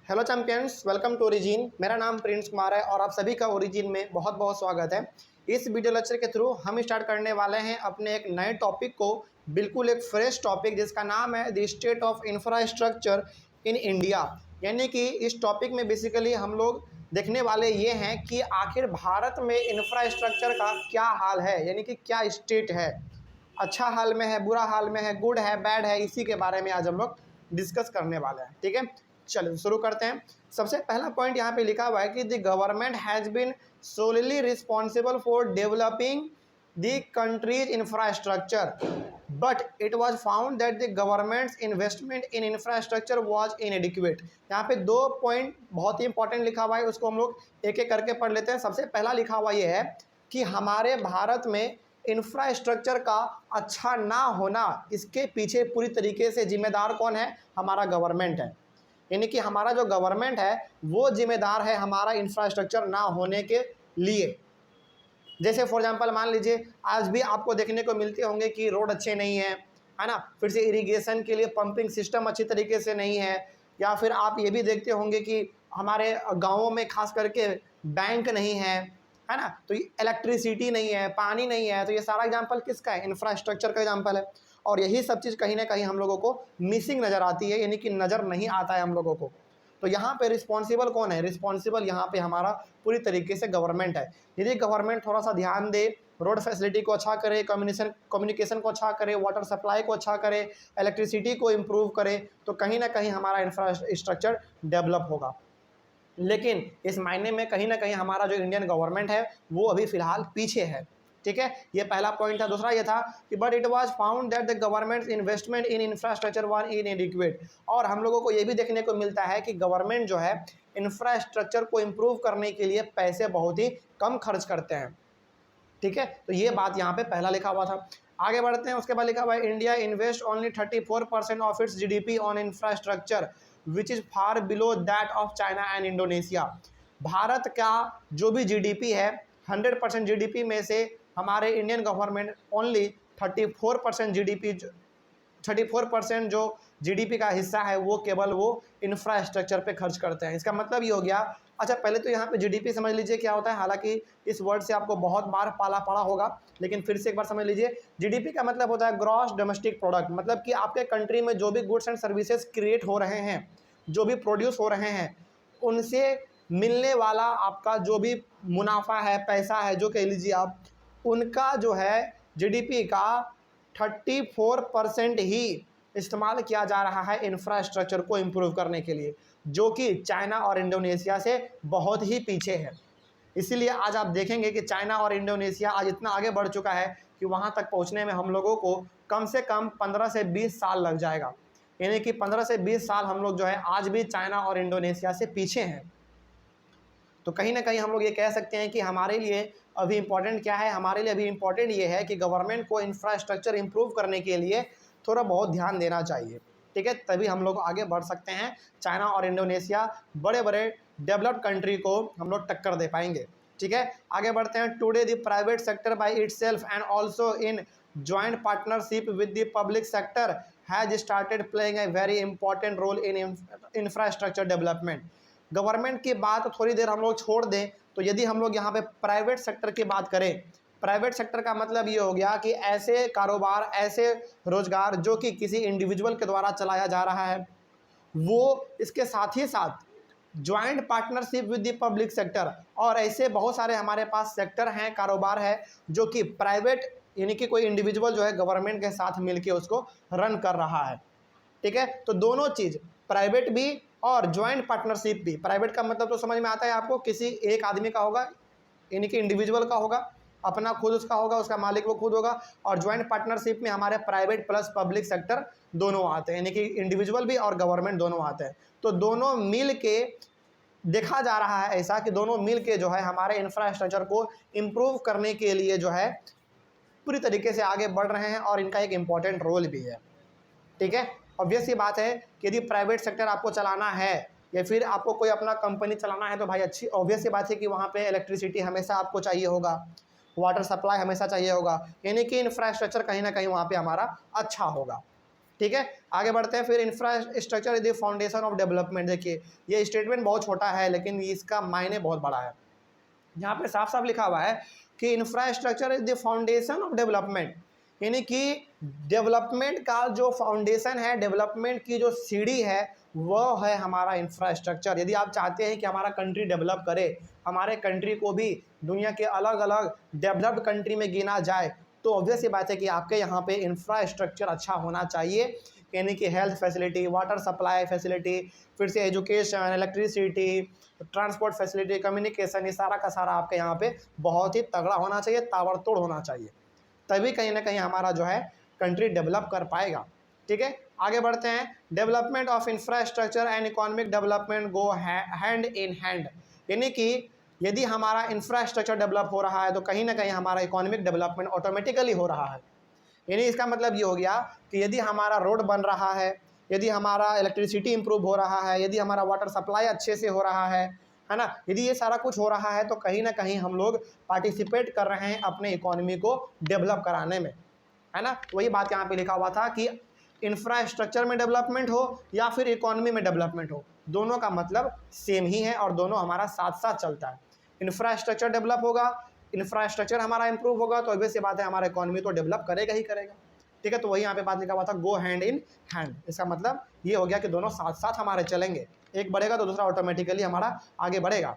Hello champions, welcome to origin. मेरा नाम Prince Kumar है और आप सभी का ओरिजिन में बहुत बहुत स्वागत है। इस वीडियो लेक्चर के थ्रू हम स्टार्ट करने वाले हैं अपने एक नए टॉपिक को, बिल्कुल एक फ्रेश टॉपिक जिसका नाम है the state of infrastructure in India. यानी कि इस टॉपिक में बेसिकली हम लोग देखने वाले ये हैं कि आखिर भारत में इंफ्रास्ट्रक्चर का क्या हाल है, यानी कि क्या स्टेट है, अच्छा हाल में है, बुरा हाल में है, गुड है, बैड है, इसी के बारे में आज हम लोग डिस्कस करने वाले हैं। ठीक है, चलिए शुरू करते हैं। सबसे पहला पॉइंट यहाँ पे लिखा हुआ है कि the government has been solely responsible for developing the country's infrastructure, but it was found that the government's investment in infrastructure was inadequate. यहाँ पे दो पॉइंट बहुत ही इंपॉर्टेंट लिखा हुआ है, उसको हम लोग एक एक करके पढ़ लेते हैं। सबसे पहला लिखा हुआ ये है कि हमारे भारत में इंफ्रास्ट्रक्चर का अच्छा ना होना, इसके पीछे पूरी तरीके से जिम्मेदार कौन है? हमारा गवर्नमेंट है। यानी कि हमारा जो गवर्नमेंट है वो जिम्मेदार है हमारा इंफ्रास्ट्रक्चर ना होने के लिए। जैसे फॉर एग्जांपल मान लीजिए आज भी आपको देखने को मिलते होंगे कि रोड अच्छे नहीं है, है ना, फिर से इरिगेशन के लिए पंपिंग सिस्टम अच्छी तरीके से नहीं है, या फिर आप ये भी देखते होंगे कि हमारे गाँवों में खास करके बैंक नहीं है ना, तो इलेक्ट्रिसिटी नहीं है, पानी नहीं है। तो ये सारा एग्जाम्पल किसका है? इंफ्रास्ट्रक्चर का एग्जाम्पल है। और यही सब चीज़ कहीं ना कहीं हम लोगों को मिसिंग नज़र आती है, यानी कि नज़र नहीं आता है हम लोगों को। तो यहाँ पे रिस्पॉन्सिबल कौन है? रिस्पॉन्सिबल यहाँ पे हमारा पूरी तरीके से गवर्नमेंट है। यदि गवर्नमेंट थोड़ा सा ध्यान दे, रोड फैसिलिटी को अच्छा करे, कम्युनिकेशन को अच्छा करे, वाटर सप्लाई को अच्छा करे, इलेक्ट्रिसिटी को इम्प्रूव करे, तो कहीं ना कहीं हमारा इंफ्रास्ट्रक्चर डेवलप होगा। लेकिन इस मायने में कहीं ना कहीं हमारा जो इंडियन गवर्नमेंट है वो अभी फ़िलहाल पीछे है। ठीक है, ये पहला पॉइंट था। दूसरा ये था कि but it was found that the government investment in infrastructure one इनएडिक्वेट। और हम लोगों को ये भी देखने को मिलता है कि गवर्नमेंट जो है इंफ्रास्ट्रक्चर को इम्प्रूव करने के लिए पैसे बहुत ही कम खर्च करते हैं। ठीक है, तो ये बात यहाँ पे पहला लिखा हुआ था। आगे बढ़ते हैं, उसके बाद लिखा हुआ है India invest only 34% of its GDP on infrastructure which is far below that of China and Indonesia. Bharat का जो भी जीडीपी है 100% जीडीपी में से हमारे इंडियन गवर्नमेंट ओनली 34% जो जीडीपी का हिस्सा है वो केवल वो इंफ्रास्ट्रक्चर पे खर्च करते हैं। इसका मतलब ये हो गया। अच्छा, पहले तो यहाँ पे जीडीपी समझ लीजिए क्या होता है। हालांकि इस वर्ड से आपको बहुत बार पाला पड़ा होगा, लेकिन फिर से एक बार समझ लीजिए। जीडीपी का मतलब होता है ग्रॉस डोमेस्टिक प्रोडक्ट, मतलब कि आपके कंट्री में जो भी गुड्स एंड सर्विसेज क्रिएट हो रहे हैं, जो भी प्रोड्यूस हो रहे हैं, उनसे मिलने वाला आपका जो भी मुनाफा है, पैसा है, जो कह लीजिए आप, उनका जो है जीडीपी का 34% ही इस्तेमाल किया जा रहा है इंफ्रास्ट्रक्चर को इम्प्रूव करने के लिए, जो कि चाइना और इंडोनेशिया से बहुत ही पीछे है। इसीलिए आज आप देखेंगे कि चाइना और इंडोनेशिया आज इतना आगे बढ़ चुका है कि वहाँ तक पहुँचने में हम लोगों को कम से कम 15 से 20 साल लग जाएगा। यानी कि 15 से 20 साल हम लोग जो है आज भी चाइना और इंडोनेशिया से पीछे हैं। तो कहीं ना कहीं हम लोग ये कह सकते हैं कि हमारे लिए अभी इम्पोर्टेंट क्या है? हमारे लिए अभी इम्पोर्टेंट ये है कि गवर्नमेंट को इंफ्रास्ट्रक्चर इम्प्रूव करने के लिए थोड़ा बहुत ध्यान देना चाहिए। ठीक है, तभी हम लोग आगे बढ़ सकते हैं। चाइना और इंडोनेशिया बड़े बड़े डेवलप्ड कंट्री को हम लोग टक्कर दे पाएंगे। ठीक है, आगे बढ़ते हैं। Today the private sector by itself and also in joint partnership with the public sector has started playing a very important role in infrastructure development. Government की बात थोड़ी देर हम लोग छोड़ दें, तो यदि हम लोग यहाँ पे प्राइवेट सेक्टर की बात करें, प्राइवेट सेक्टर का मतलब ये हो गया कि ऐसे कारोबार, ऐसे रोजगार जो कि किसी इंडिविजुअल के द्वारा चलाया जा रहा है, वो इसके साथ ही साथ joint partnership with the public sector, और ऐसे बहुत सारे हमारे पास सेक्टर हैं, कारोबार है, जो कि प्राइवेट यानी कि कोई इंडिविजुअल जो है गवर्नमेंट के साथ मिलके उसको रन कर रहा है। ठीक है, तो दोनों चीज़, प्राइवेट भी और ज्वाइंट पार्टनरशिप भी। प्राइवेट का मतलब तो समझ में आता है आपको, किसी एक आदमी का होगा, यानी कि इंडिविजुअल का होगा, अपना खुद उसका होगा, उसका मालिक वो खुद होगा। और ज्वाइंट पार्टनरशिप में हमारे प्राइवेट प्लस पब्लिक सेक्टर दोनों आते हैं, यानी कि इंडिविजुअल भी और गवर्नमेंट दोनों आते हैं। तो दोनों मिल के देखा जा रहा है ऐसा कि दोनों मिल के जो है हमारे इंफ्रास्ट्रक्चर को इम्प्रूव करने के लिए जो है पूरी तरीके से आगे बढ़ रहे हैं, और इनका एक इम्पॉर्टेंट रोल भी है। ठीक है, ऑब्वियस ये बात है कि यदि प्राइवेट सेक्टर आपको चलाना है या फिर आपको कोई अपना कंपनी चलाना है, तो भाई अच्छी ऑब्वियस ये बात है कि वहाँ पे इलेक्ट्रिसिटी हमेशा आपको चाहिए होगा, वाटर सप्लाई हमेशा चाहिए होगा, यानी कि इंफ्रास्ट्रक्चर कहीं ना कहीं वहाँ पे हमारा अच्छा होगा। ठीक है, आगे बढ़ते हैं। फिर infrastructure is the foundation of development. देखिए ये स्टेटमेंट बहुत छोटा है लेकिन इसका मायने बहुत बड़ा है। यहाँ पे साफ साफ लिखा हुआ है कि infrastructure is the foundation of development, यानी कि डेवलपमेंट का जो फाउंडेशन है, डेवलपमेंट की जो सीढ़ी है वो है हमारा इंफ्रास्ट्रक्चर। यदि आप चाहते हैं कि हमारा कंट्री डेवलप करे, हमारे कंट्री को भी दुनिया के अलग अलग डेवलप्ड कंट्री में गिना जाए, तो ऑब्वियस सी बात है कि आपके यहाँ पे इंफ्रास्ट्रक्चर अच्छा होना चाहिए, यानी कि health facility, water supply facility, फिर से education, electricity, transport facility, communication, ये सारा का सारा आपके यहाँ पे बहुत ही तगड़ा होना चाहिए, ताबड़तोड़ होना चाहिए, तभी कहीं ना कहीं हमारा जो है कंट्री डेवलप कर पाएगा। ठीक है, आगे बढ़ते हैं। Development of infrastructure and economic development go hand in hand, यानी कि यदि हमारा इंफ्रास्ट्रक्चर डेवलप हो रहा है तो कहीं ना कहीं हमारा इकोनॉमिक डेवलपमेंट ऑटोमेटिकली हो रहा है। यानी इसका मतलब ये हो गया कि यदि हमारा रोड बन रहा है, यदि हमारा इलेक्ट्रिसिटी इंप्रूव हो रहा है, यदि हमारा वाटर सप्लाई अच्छे से हो रहा है ना, यदि ये सारा कुछ हो रहा है तो कहीं ना कहीं हम लोग पार्टिसिपेट कर रहे हैं अपने इकोनॉमी को डेवलप कराने में, है ना। वही बात यहाँ पे लिखा हुआ था कि इंफ्रास्ट्रक्चर में डेवलपमेंट हो या फिर इकोनॉमी में डेवलपमेंट हो, दोनों का मतलब सेम ही है और दोनों हमारा साथ साथ चलता है। इंफ्रास्ट्रक्चर डेवलप होगा, इंफ्रास्ट्रक्चर हमारा इंप्रूव होगा तो ऑब्वियस सी बात है हमारा इकोनॉमी तो डेवलप करेगा ही करेगा। ठीक है, तो वही यहाँ पे बात लिखा हुआ था गो हैंड इन हैंड, इसका मतलब ये हो गया कि दोनों साथ साथ हमारे चलेंगे, एक बढ़ेगा तो दूसरा ऑटोमेटिकली हमारा आगे बढ़ेगा।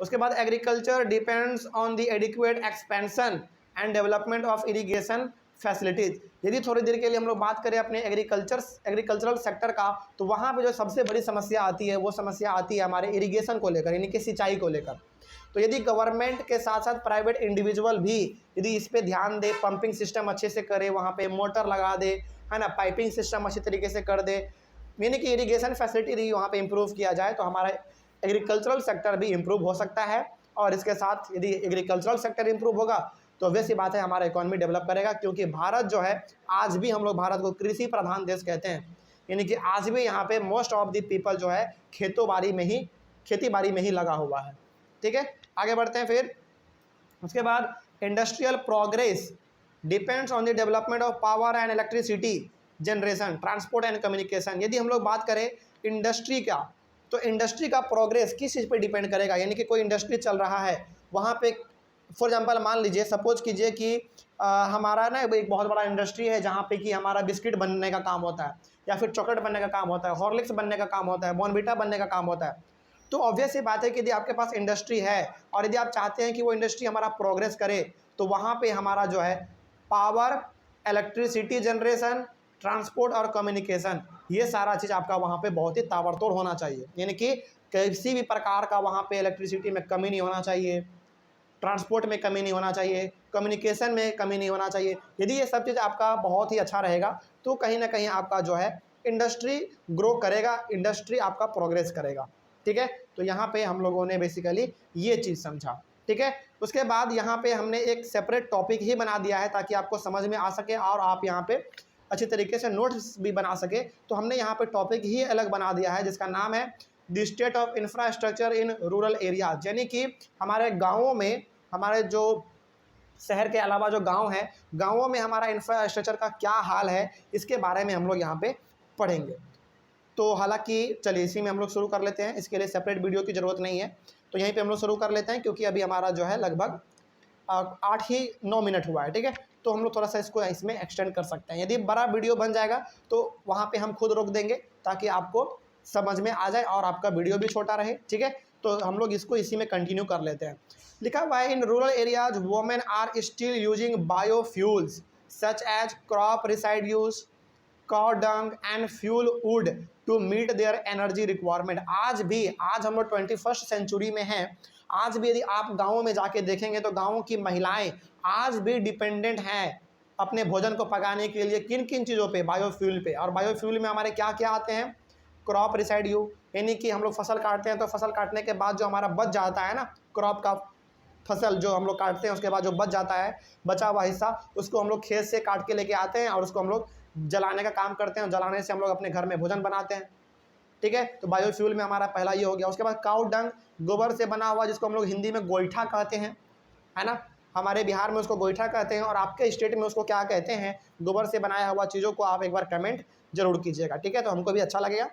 उसके बाद agriculture depends on the adequate expansion and development of irrigation facilities. यदि थोड़ी देर के लिए हम लोग बात करें अपने एग्रीकल्चरल सेक्टर का, तो वहाँ पे जो सबसे बड़ी समस्या आती है वो समस्या आती है हमारे इरिगेशन को लेकर, यानी कि सिंचाई को लेकर। तो यदि गवर्नमेंट के साथ साथ प्राइवेट इंडिविजुअल भी यदि इस पे ध्यान दे, पंपिंग सिस्टम अच्छे से करे, वहाँ पे मोटर लगा दे, है ना, पाइपिंग सिस्टम अच्छी तरीके से कर दे, यानी कि इरिगेशन फैसिलिटी वहाँ पे इम्प्रूव किया जाए तो हमारा एग्रीकल्चरल सेक्टर भी इम्प्रूव हो सकता है। और इसके साथ यदि एग्रीकल्चरल सेक्टर इम्प्रूव होगा तो ऑब्वियस बात है हमारा इकोनॉमी डेवलप करेगा, क्योंकि भारत जो है आज भी हम लोग भारत को कृषि प्रधान देश कहते हैं, यानी कि आज भी यहाँ पे मोस्ट ऑफ द पीपल जो है खेती बाड़ी में ही लगा हुआ है। ठीक है, आगे बढ़ते हैं। फिर उसके बाद industrial progress depends on the development of power and electricity generation, transport and communication. यदि हम लोग बात करें इंडस्ट्री का, तो इंडस्ट्री का प्रोग्रेस किस चीज़ पे डिपेंड करेगा, यानी कि कोई इंडस्ट्री चल रहा है वहाँ पे, फॉर एग्जांपल मान लीजिए, सपोज कीजिए कि हमारा ना एक बहुत बड़ा इंडस्ट्री है जहाँ पे कि हमारा बिस्किट बनने का काम होता है, या फिर चॉकलेट बनने का काम होता है, हॉर्लिक्स बनने का काम होता है, बॉर्नविटा बनने का काम होता है। तो ऑब्वियस ये बात है कि यदि आपके पास इंडस्ट्री है और यदि आप चाहते हैं कि वो इंडस्ट्री हमारा प्रोग्रेस करे, तो वहाँ पे हमारा जो है पावर, इलेक्ट्रिसिटी जनरेशन, ट्रांसपोर्ट और कम्युनिकेशन, ये सारा चीज़ आपका वहाँ पे बहुत ही ताबड़तोड़ होना चाहिए, यानी कि किसी भी प्रकार का वहाँ पे इलेक्ट्रिसिटी में कमी नहीं होना चाहिए, ट्रांसपोर्ट में कमी नहीं होना चाहिए, कम्युनिकेशन में कमी नहीं होना चाहिए। यदि ये सब चीज़ आपका बहुत ही अच्छा रहेगा तो कहीं ना कहीं आपका जो है इंडस्ट्री ग्रो करेगा, इंडस्ट्री आपका प्रोग्रेस करेगा। ठीक है, तो यहाँ पे हम लोगों ने बेसिकली ये चीज़ समझा। ठीक है, उसके बाद यहाँ पे हमने एक सेपरेट टॉपिक ही बना दिया है ताकि आपको समझ में आ सके और आप यहाँ पे अच्छी तरीके से नोट्स भी बना सके। तो हमने यहाँ पे टॉपिक ही अलग बना दिया है जिसका नाम है the state of infrastructure in rural areas, यानी कि हमारे गाँवों में, हमारे जो शहर के अलावा जो गांव है, गांवों में हमारा इंफ्रास्ट्रक्चर का क्या हाल है, इसके बारे में हम लोग यहाँ पे पढ़ेंगे। तो हालांकि चलिए इसी में हम लोग शुरू कर लेते हैं, इसके लिए सेपरेट वीडियो की ज़रूरत नहीं है, तो यहीं पे हम लोग शुरू कर लेते हैं क्योंकि अभी हमारा जो है लगभग 8 ही 9 मिनट हुआ है। ठीक है, तो हम लोग थोड़ा सा इसको इसमें एक्सटेंड कर सकते हैं। यदि बड़ा वीडियो बन जाएगा तो वहाँ पर हम खुद रोक देंगे ताकि आपको समझ में आ जाए और आपका वीडियो भी छोटा रहे। ठीक है, तो हम लोग इसको इसी में कंटिन्यू कर लेते हैं। लिखा हुआ है in rural areas women are still using biofuels such as crop residues, cow dung and fuel wood to meet their energy requirement. आज हम लोग 21st सेंचुरी में हैं, आज भी यदि आप गाँवों में जाके देखेंगे तो गाँवों की महिलाएं आज भी डिपेंडेंट हैं अपने भोजन को पकाने के लिए किन किन चीज़ों पे, बायोफ्यूल पे। और बायोफ्यूल में हमारे क्या क्या आते हैं, क्रॉप रिसाइड्यू, यानी कि हम लोग फसल काटते हैं तो फसल काटने के बाद जो हमारा बच जाता है ना, क्रॉप का फसल जो हम लोग काटते हैं उसके बाद जो बच जाता है, बचा हुआ हिस्सा, उसको हम लोग खेत से काट के लेके आते हैं और उसको हम लोग जलाने का काम करते हैं, जलाने से हम लोग अपने घर में भोजन बनाते हैं। ठीक है, तो बायोफ्यूल में हमारा पहला ये हो गया। उसके बाद काउ डंग, गोबर से बना हुआ जिसको हम लोग हिंदी में गोईठा कहते हैं, है ना, हमारे बिहार में उसको गोईठा कहते हैं और आपके स्टेट में उसको क्या कहते हैं, गोबर से बनाया हुआ चीज़ों को आप एक बार कमेंट जरूर कीजिएगा, ठीक है। तो हमको भी अच्छा लगेगा,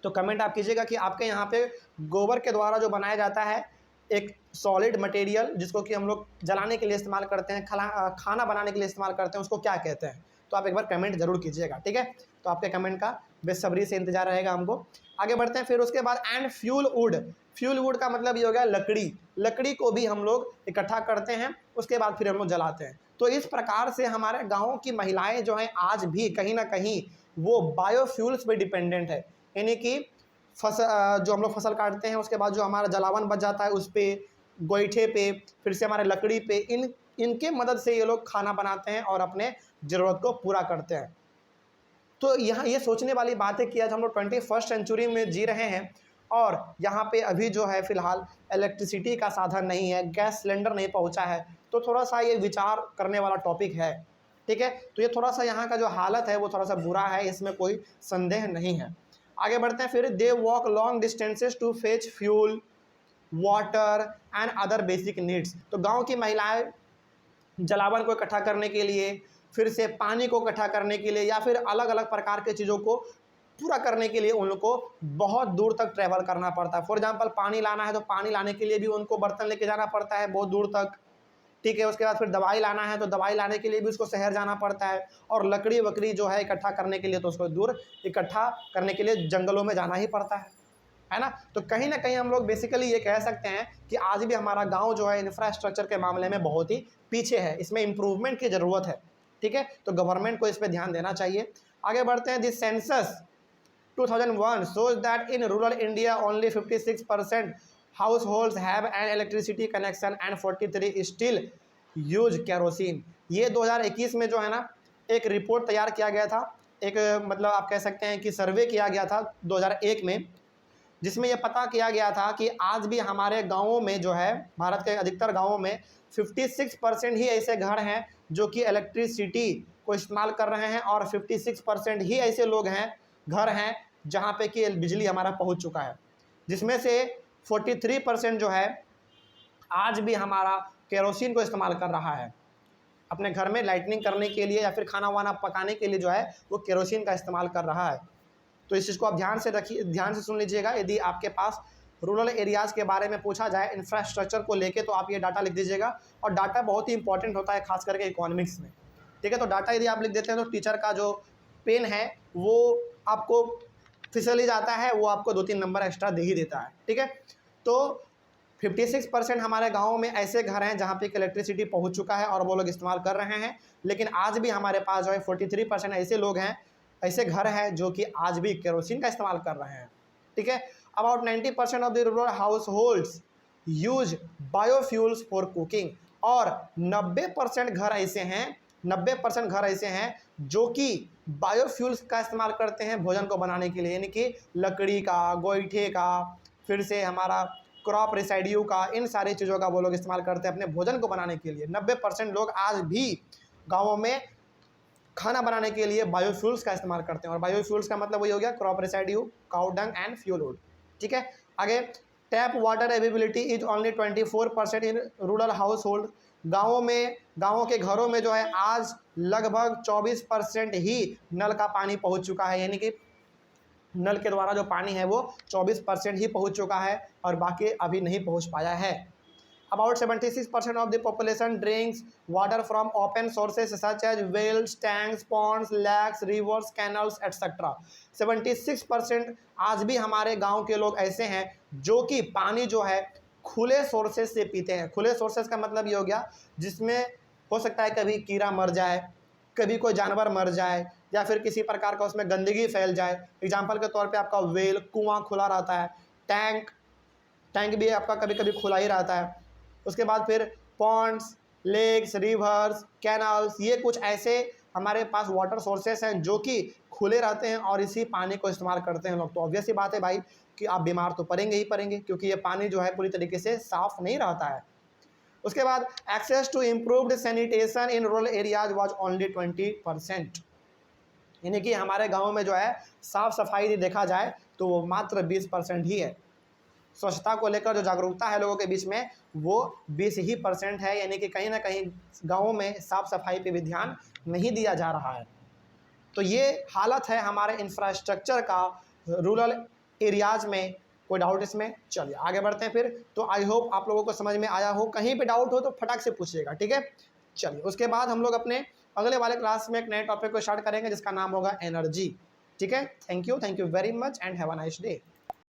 तो कमेंट आप कीजिएगा कि आपके यहाँ पे गोबर के द्वारा जो बनाया जाता है एक सॉलिड मटेरियल जिसको कि हम लोग जलाने के लिए इस्तेमाल करते हैं, खाना बनाने के लिए इस्तेमाल करते हैं, उसको क्या कहते हैं। तो आप एक बार कमेंट जरूर कीजिएगा, ठीक है। तो आपके कमेंट का बेसब्री से इंतजार रहेगा हमको। आगे बढ़ते हैं, फिर उसके बाद and fuel would. Fuel wood का मतलब ये हो गया लकड़ी। लकड़ी को भी हम लोग इकट्ठा करते हैं, उसके बाद फिर हम लोग जलाते हैं। तो इस प्रकार से हमारे गाँव की महिलाएं जो हैं आज भी कहीं ना कहीं वो बायोफ्यूल्स पे डिपेंडेंट है, यानी कि जो हम लोग फसल काटते हैं उसके बाद जो हमारा जलावन बच जाता है उस पर, गोईठे पे, फिर से हमारे लकड़ी पे, इनके मदद से ये लोग खाना बनाते हैं और अपने ज़रूरत को पूरा करते हैं। तो यहाँ ये सोचने वाली बात है कि आज हम लोग 21st सेंचुरी में जी रहे हैं और यहाँ पे अभी जो है फ़िलहाल इलेक्ट्रिसिटी का साधन नहीं है, गैस सिलेंडर नहीं पहुँचा है, तो थोड़ा सा ये विचार करने वाला टॉपिक है, ठीक है। तो ये थोड़ा सा यहाँ का जो हालत है वो थोड़ा सा बुरा है, इसमें कोई संदेह नहीं है। आगे बढ़ते हैं, फिर they walk long distances to fetch fuel, water and other basic needs. तो गांव की महिलाएं जलावन को इकट्ठा करने के लिए, फिर से पानी को इकट्ठा करने के लिए या फिर अलग अलग प्रकार के चीज़ों को पूरा करने के लिए उनको बहुत दूर तक ट्रैवल करना पड़ता है। फॉर एग्जांपल पानी लाना है तो पानी लाने के लिए भी उनको बर्तन लेके जाना पड़ता है बहुत दूर तक, ठीक है। उसके बाद फिर दवाई लाना है तो दवाई लाने के लिए भी उसको शहर जाना पड़ता है, और लकड़ी वकड़ी जो है इकट्ठा करने के लिए तो उसको दूर इकट्ठा करने के लिए जंगलों में जाना ही पड़ता है ना। तो कहीं ना कहीं हम लोग बेसिकली ये कह सकते हैं कि आज भी हमारा गांव जो है इंफ्रास्ट्रक्चर के मामले में बहुत ही पीछे है, इसमें इम्प्रूवमेंट की ज़रूरत है, ठीक है। तो गवर्नमेंट को इस पर ध्यान देना चाहिए। आगे बढ़ते हैं, this census 2001 shows that in rural India only 56% households have an electricity connection and 43 still use kerosene। ये 2021 में जो है ना एक रिपोर्ट तैयार किया गया था, एक मतलब आप कह सकते हैं कि सर्वे किया गया था 2001 में, जिसमें यह पता किया गया था कि आज भी हमारे गाँवों में जो है, भारत के अधिकतर गाँवों में 56% ही ऐसे घर हैं जो कि इलेक्ट्रिसिटी को इस्तेमाल कर रहे हैं और 56% ही ऐसे लोग हैं, घर हैं जहाँ पे कि बिजली हमारा पहुँच चुका है, जिसमें से 43% जो है आज भी हमारा केरोसिन को इस्तेमाल कर रहा है अपने घर में लाइटनिंग करने के लिए या फिर खाना वाना पकाने के लिए जो है वो केरोसिन का इस्तेमाल कर रहा है। तो इस चीज़ को आप ध्यान से रखिए, ध्यान से सुन लीजिएगा। यदि आपके पास रूरल एरियाज़ के बारे में पूछा जाए इंफ्रास्ट्रक्चर को लेके तो आप ये डाटा लिख दीजिएगा, और डाटा बहुत ही इंपॉर्टेंट होता है खास करके इकोनॉमिक्स में, ठीक है। तो डाटा यदि आप लिख देते हैं तो टीचर का जो पेन है वो आपको फिसल ही जाता है, वो आपको 2-3 नंबर एक्स्ट्रा दे ही देता है, ठीक है। तो 56% हमारे गाँव में ऐसे घर हैं जहाँ पे इलेक्ट्रिसिटी पहुँच चुका है और वो लोग इस्तेमाल कर रहे हैं, लेकिन आज भी हमारे पास जो है 43% ऐसे लोग हैं, ऐसे घर हैं जो कि आज भी केरोसिन का इस्तेमाल कर रहे हैं, ठीक है। About 90% of the rural house holds use biofuels for cooking, और 90% घर ऐसे हैं, 90% घर ऐसे हैं जो कि बायोफ्यूल्स का इस्तेमाल करते हैं भोजन को बनाने के लिए, यानी कि लकड़ी का, गोईठे का, फिर से हमारा क्रॉप रेसिड्यू का, इन सारी चीज़ों का वो लोग इस्तेमाल करते हैं अपने भोजन को बनाने के लिए। 90% लोग आज भी गाँवों में खाना बनाने के लिए बायोफ्यूल्स का इस्तेमाल करते हैं, और बायोफ्यूल्स का मतलब वही हो गया crop residue, cow dung and fuel would, ठीक है। आगे, tap water availability is only 24% in rural house hold. गाँवों में, गाँवों के घरों में जो है आज लगभग 24% ही नल का पानी पहुंच चुका है, यानी कि नल के द्वारा जो पानी है वो 24% ही पहुंच चुका है और बाकी अभी नहीं पहुंच पाया है। About 76% of the population drinks water from open sources such as wells, tanks, ponds, lakes, rivers, canals, etc. 76% आज भी हमारे गांव के लोग ऐसे हैं जो कि पानी जो है खुले सोर्सेज से पीते हैं। खुले सोर्सेज का मतलब ये हो गया जिसमें हो सकता है कभी कीड़ा मर जाए, कभी कोई जानवर मर जाए, या फिर किसी प्रकार का उसमें गंदगी फैल जाए। एग्जाम्पल के तौर पे आपका वेल, कुआं खुला रहता है, टैंक भी आपका कभी कभी खुला ही रहता है। उसके बाद फिर पॉन्ड्स, लेक्स, रिवर्स, कैनाल्स, ये कुछ ऐसे हमारे पास वाटर सोर्सेस हैं जो कि खुले रहते हैं और इसी पानी को इस्तेमाल करते हैं लोग। तो ऑब्वियस सी बात है भाई कि आप बीमार तो पड़ेंगे ही पड़ेंगे, क्योंकि ये पानी जो है पूरी तरीके से साफ़ नहीं रहता है। उसके बाद access to improved sanitation in rural areas was only 20%, यानी कि हमारे गाँव में जो है साफ़ सफाई यदि देखा जाए तो वो मात्र 20% ही है। स्वच्छता को लेकर जो जागरूकता है लोगों के बीच में वो 20% है, यानी कि कहीं ना कहीं गाँवों में साफ़ सफाई पे भी ध्यान नहीं दिया जा रहा है। तो ये हालत है हमारे इंफ्रास्ट्रक्चर का रूरल एरियाज़ में। कोई डाउट इसमें? चलिए आगे बढ़ते हैं फिर। तो आई होप आप लोगों को समझ में आया हो। कहीं पे डाउट हो तो फटाक से पूछिएगा, ठीक है। चलिए उसके बाद हम लोग अपने अगले वाले क्लास में एक नए टॉपिक को स्टार्ट करेंगे जिसका नाम होगा एनर्जी। ठीक है, thank you very much and have a nice day.